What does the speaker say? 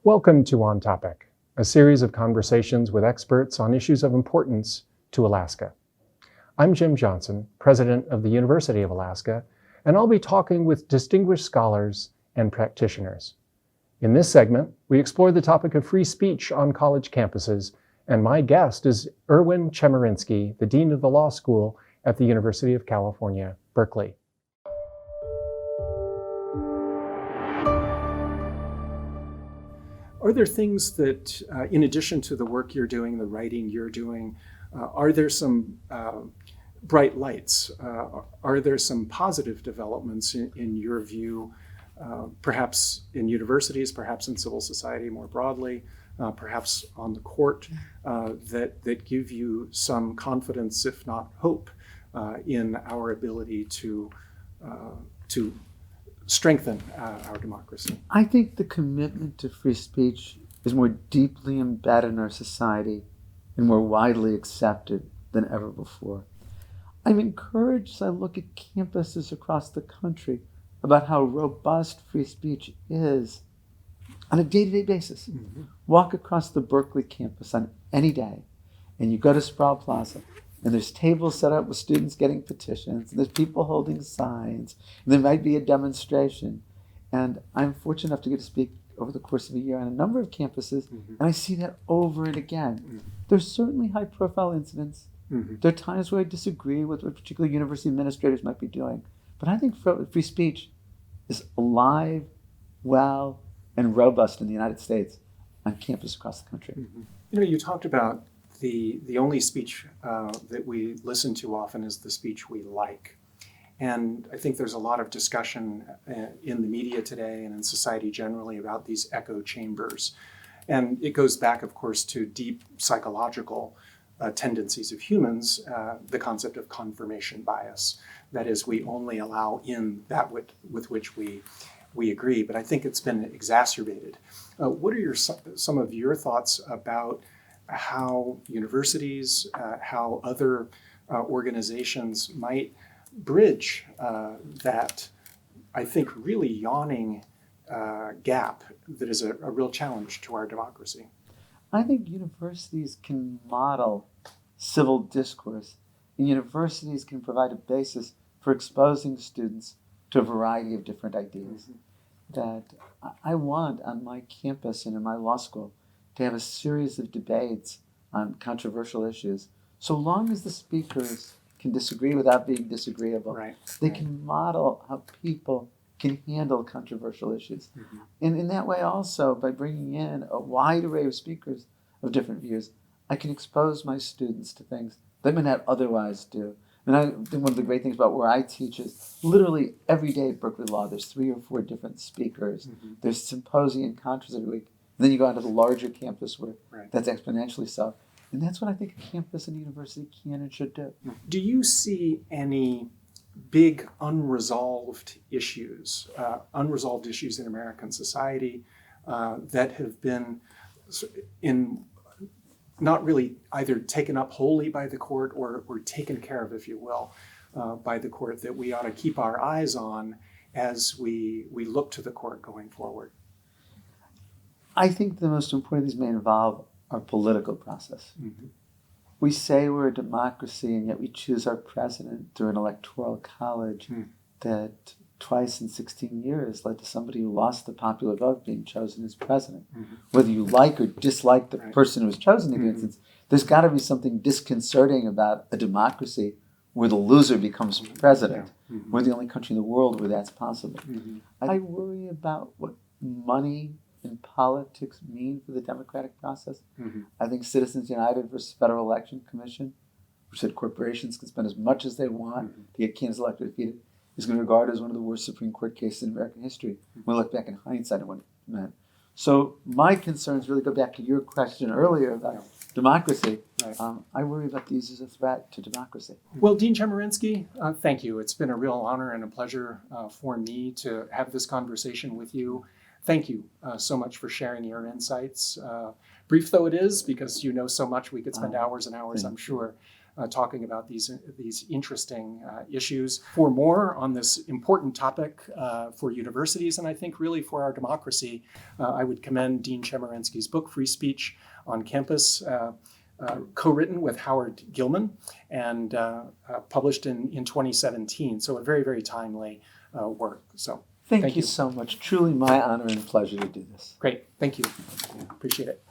Welcome to On Topic, a series of conversations with experts on issues of importance to Alaska. I'm Jim Johnson, president of the University of Alaska, and I'll be talking with distinguished scholars and practitioners. In this segment, we explore the topic of free speech on college campuses, and my guest is Erwin Chemerinsky, the Dean of the Law School at the University of California, Berkeley. Are there things that, in addition to the work you're doing, the writing you're doing, are there some bright lights? Are there some positive developments in your view, perhaps in universities, perhaps in civil society more broadly, perhaps on the court, that give you some confidence, if not hope, in our ability to strengthen our democracy? I think the commitment to free speech is more deeply embedded in our society and more widely accepted than ever before. I'm encouraged as I look at campuses across the country about how robust free speech is on a day-to-day basis. Mm-hmm. Walk across the Berkeley campus on any day, and you go to Sproul Plaza, and there's tables set up with students getting petitions, and there's people holding signs, and there might be a demonstration. And I'm fortunate enough to get to speak over the course of a year on a number of campuses, mm-hmm. and I see that over and again. Mm-hmm. There's certainly high-profile incidents. Mm-hmm. There are times where I disagree with what particular university administrators might be doing. But I think free speech is alive, well, and robust in the United States on campus across the country. Mm-hmm. You know, you talked about the only speech that we listen to often is the speech we like. And I think there's a lot of discussion in the media today and in society generally about these echo chambers. And it goes back, of course, to deep psychological tendencies of humans, the concept of confirmation bias. That is, we only allow in that with which we agree. But I think it's been exacerbated. What are some of your thoughts about how universities, how other organizations might bridge that, I think, really yawning gap that is a real challenge to our democracy? I think universities can model civil discourse, and universities can provide a basis for exposing students to a variety of different ideas. Mm-hmm. That I want on my campus and in my law school to have a series of debates on controversial issues, so long as the speakers can disagree without being disagreeable. Right. They can model how people can handle controversial issues. Mm-hmm. And in that way also, by bringing in a wide array of speakers of different views, I can expose my students to things they may not otherwise do. And I think one of the great things about where I teach is literally every day at Berkeley Law, there's 3 or 4 different speakers. Mm-hmm. There's symposium and conference every week. And then you go out to the larger campus where that's exponentially so. And that's what I think a campus and a university can and should do. Do you see any big unresolved issues in American society that have been not really either taken up wholly by the court or taken care of, if you will, by the court that we ought to keep our eyes on as we look to the court going forward? I think the most important of these may involve our political process. Mm-hmm. We say we're a democracy, and yet we choose our president through an electoral college that twice in 16 years led to somebody who lost the popular vote being chosen as president. Mm-hmm. Whether you like or dislike the person who was chosen, in instance, there's got to be something disconcerting about a democracy where the loser becomes president. Yeah. Mm-hmm. We're the only country in the world where that's possible. Mm-hmm. I worry about what money and politics mean for the democratic process. Mm-hmm. I think Citizens United versus Federal Election Commission, which said corporations can spend as much as they want to get candidates elected or defeated, is going to be regarded as one of the worst Supreme Court cases in American history. When we look back in hindsight at what it meant. So my concerns really go back to your question earlier about democracy. Right. I worry about these as a threat to democracy. Well, Dean Chemerinsky, thank you. It's been a real honor and a pleasure for me to have this conversation with you. Thank you so much for sharing your insights. Brief though it is, because you know so much, we could spend hours and hours, I'm sure. talking about these interesting issues. For more on this important topic for universities, and I think really for our democracy, I would commend Dean Chemerinsky's book, Free Speech on Campus, co-written with Howard Gilman and published in 2017. So a very, very timely work. So Thank you so much. Truly my honor and pleasure to do this. great. Thank you. Appreciate it.